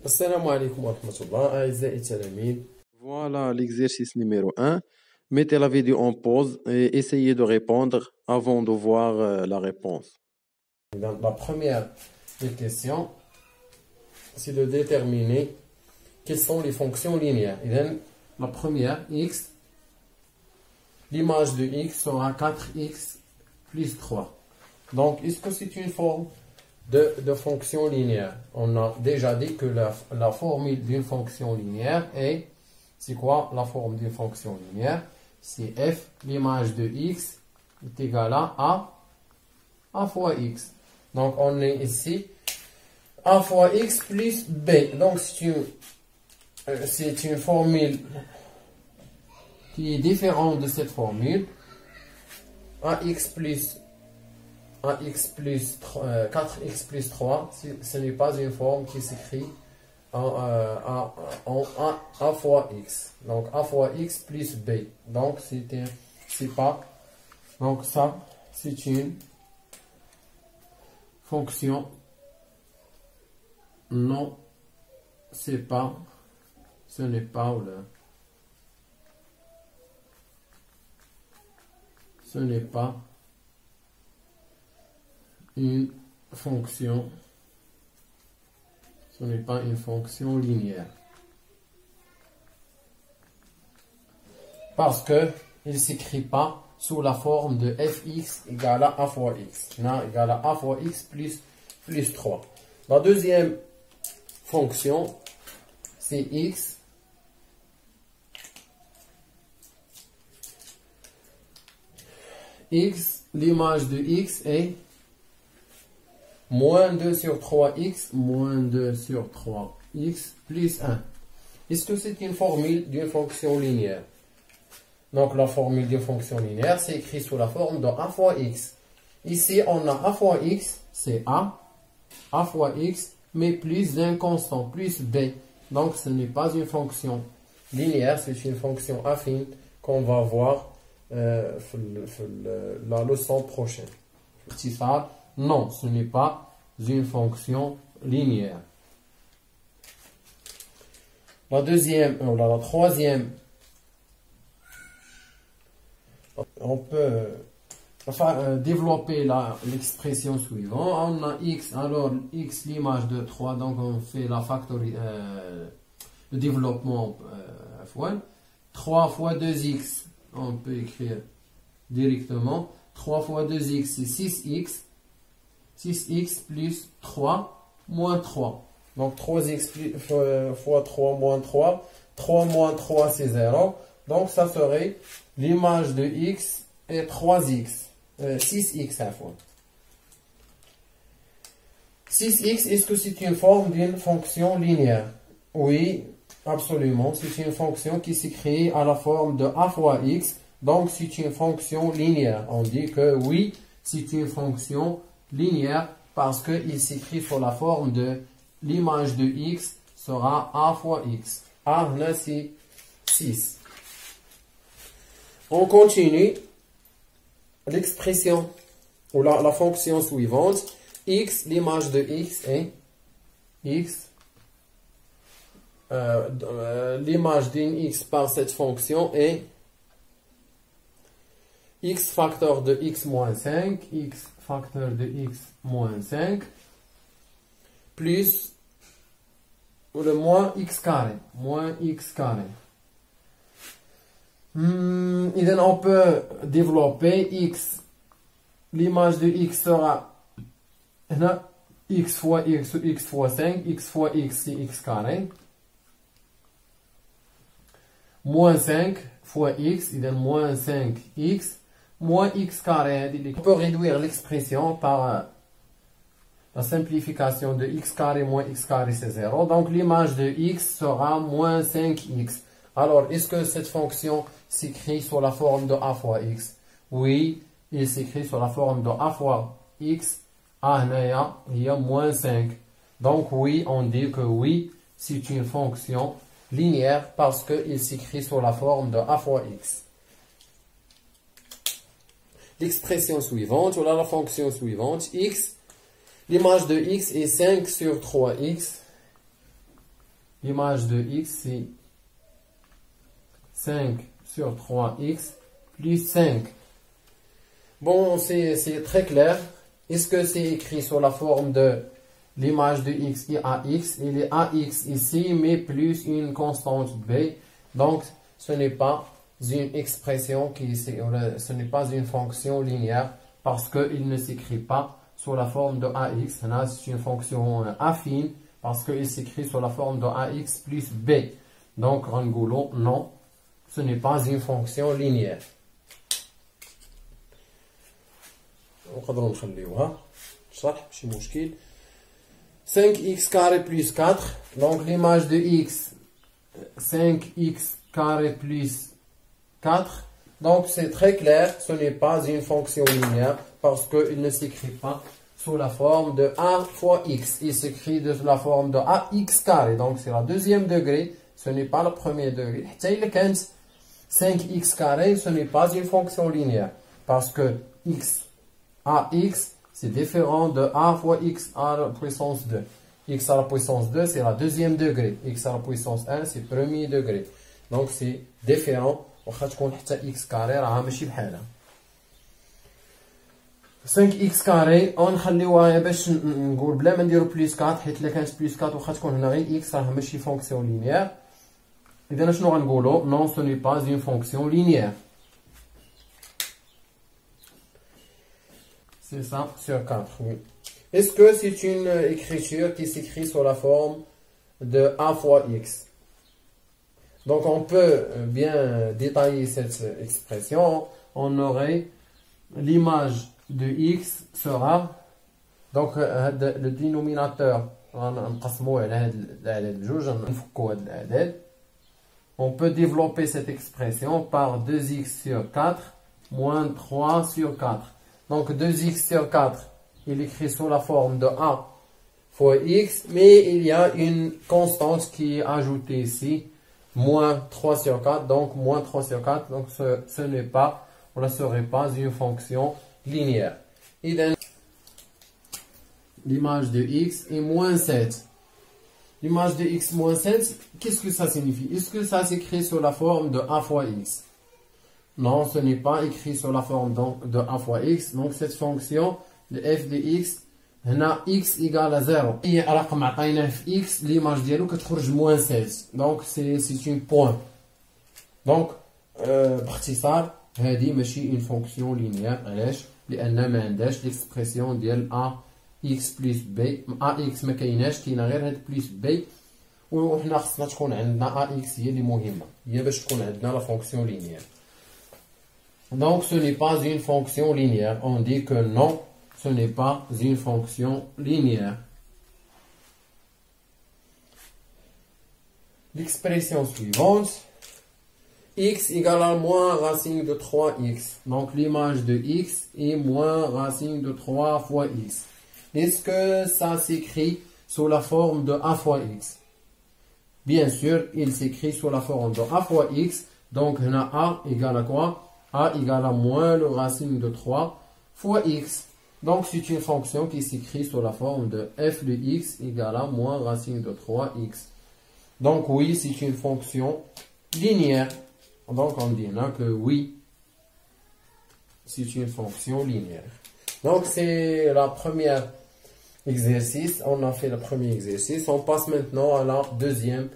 Assalamu alaikum wa rahmatullah, أعزائي التلاميذ. Voilà l'exercice numéro 1. Mettez la vidéo en pause et essayez de répondre avant de voir la réponse. Donc, la première des questions, c'est de déterminer quelles sont les fonctions linéaires. Et donc, la première, x, l'image de x sera 4x plus 3. Donc, est-ce que c'est une forme de fonction linéaire? On a déjà dit que la formule d'une fonction linéaire est, c'est quoi la forme d'une fonction linéaire? C'est f, l'image de x est égale à a fois x. Donc on est ici a fois x plus b. Donc c'est une formule qui est différente de cette formule. ax plus 4x plus 3, ce n'est pas une forme qui s'écrit en a fois x. Donc a fois x plus b. Donc c'est pas. Donc ça, c'est une fonction. Non, c'est pas. Ce n'est pas le. Ce n'est pas une fonction. Ce n'est pas une fonction linéaire. Parce que il ne s'écrit pas sous la forme de fx égale à a fois x. Non, égale à a fois x plus 3. La deuxième fonction, c'est x. X, l'image de x est moins 2 sur 3x, moins 2 sur 3x plus 1. Est-ce que c'est une formule d'une fonction linéaire? Donc la formule d'une fonction linéaire, c'est écrit sous la forme de a fois x. Ici, on a a fois x, c'est a fois x, mais plus un constant, plus b. Donc ce n'est pas une fonction linéaire, c'est une fonction affine qu'on va voir la leçon prochaine. Petit ça, non, ce n'est pas une fonction linéaire. La troisième, on peut développer l'expression suivante. On a x, alors x l'image de 3, donc on fait le développement F1. 3 fois 2x, on peut écrire directement. 3 fois 2x, c'est 6x. 6x plus 3 moins 3. Donc 3x fois 3 moins 3. 3 moins 3, c'est 0. Donc ça serait l'image de x est 3x. 6x à fois. 6x, est-ce que c'est une forme d'une fonction linéaire? Oui, absolument. C'est une fonction qui s'écrit à la forme de a fois x. Donc c'est une fonction linéaire. On dit que oui, c'est une fonction linéaire parce qu'il s'écrit sous la forme de l'image de x sera a fois x. A, c'est 6. On continue l'expression ou la fonction suivante. X, l'image de x est x. L'image d'une x par cette fonction est x facteur de x moins 5, x facteur de x moins 5, plus le moins x carré, Et donc on peut développer x, l'image de x sera x fois x ou x fois 5, x fois x c'est x carré, moins 5 fois x, et donc moins 5x, moins x carré. On peut réduire l'expression par la simplification de x carré moins x carré, c'est 0. Donc l'image de x sera moins 5x. Alors, est-ce que cette fonction s'écrit sous la forme de a fois x? Oui, il s'écrit sous la forme de a fois x. Il y a moins 5. Donc oui, on dit que oui, c'est une fonction linéaire parce qu'il s'écrit sous la forme de a fois x. L'expression suivante, ou la fonction suivante, x, l'image de x est 5 sur 3x L'image de x, c'est 5 sur 3x plus 5. Bon, c'est très clair. Est-ce que c'est écrit sous la forme de l'image de x et ax? Il est ax ici, mais plus une constante b. Donc, ce n'est pas une expression ce n'est pas une fonction linéaire parce qu'il ne s'écrit pas sous la forme de ax. Là, c'est une fonction affine parce qu'il s'écrit sous la forme de ax plus b. Donc, Rangoulot, non, ce n'est pas une fonction linéaire. نقدروا نخليوها شرح ماشي مشكل. 5x carré plus 4, donc l'image de x 5x carré plus 4, donc c'est très clair, ce n'est pas une fonction linéaire parce qu'il ne s'écrit pas sous la forme de a fois x, il s'écrit de la forme de ax carré, donc c'est la deuxième degré, ce n'est pas le premier degré. 5x carré, ce n'est pas une fonction linéaire parce que x ax, c'est différent de a fois x à la puissance 2. X à la puissance 2, c'est la deuxième degré. X à la puissance 1, c'est premier degré. Donc, c'est différent. واخا تكون حتى x carré راها ماشي بحالها. 5x carré ونخليوها باش نقول بلا ما نديرو بلس 4 حيت الا كانت بلس 4 واخا تكون هنا غير x راها ماشي فونكسيون لينيير. إذا شنو غنقولو؟ Non, ce n'est pas une fonction linéaire. C'est ça, sur 4, oui. Est-ce que c'est une écriture qui s'écrit sous la forme de a fois x? Donc, on peut bien détailler cette expression. On aurait l'image de x sera, donc le dénominateur, on peut développer cette expression par 2x sur 4 moins 3 sur 4. Donc 2x sur 4, il est écrit sous la forme de a fois x, mais il y a une constante qui est ajoutée ici, moins 3 sur 4, donc moins 3 sur 4, donc ce n'est pas, ou ne serait pas une fonction linéaire. Et l'image de x est moins 7. L'image de x moins 7, qu'est-ce que ça signifie? Est-ce que ça s'écrit sous la forme de a fois x? Non, ce n'est pas écrit sous la forme de a fois x. Donc cette fonction de f de x, x égale à 0. Et رقم عطيناه في x, l'image ديالو كتخرج moins 16. Donc c'est une point. Donc باختصار هذه ماشي une fonction linéaire. علاش؟ لأن ما عندهاش l'expression ديال ax plus b. ax ما كايناش، كاينه غير هاد بلس b. وحنا خصنا تكون عندنا ax هي اللي مهمة، هي باش تكون عندنا la fonction linéaire. Donc, ce n'est pas une fonction linéaire. On dit que non, ce n'est pas une fonction linéaire. L'expression suivante, x égale à moins racine de 3x. Donc, l'image de x est moins racine de 3 fois x. Est-ce que ça s'écrit sous la forme de a fois x? Bien sûr, il s'écrit sous la forme de a fois x. Donc, on a a égale à quoi? A égale à moins le racine de 3 fois x. Donc, c'est une fonction qui s'écrit sous la forme de f de x égale à moins racine de 3x. Donc, oui, c'est une fonction linéaire. Donc, on dit là que oui, c'est une fonction linéaire. Donc, c'est la première exercice. On a fait le premier exercice. On passe maintenant à la deuxième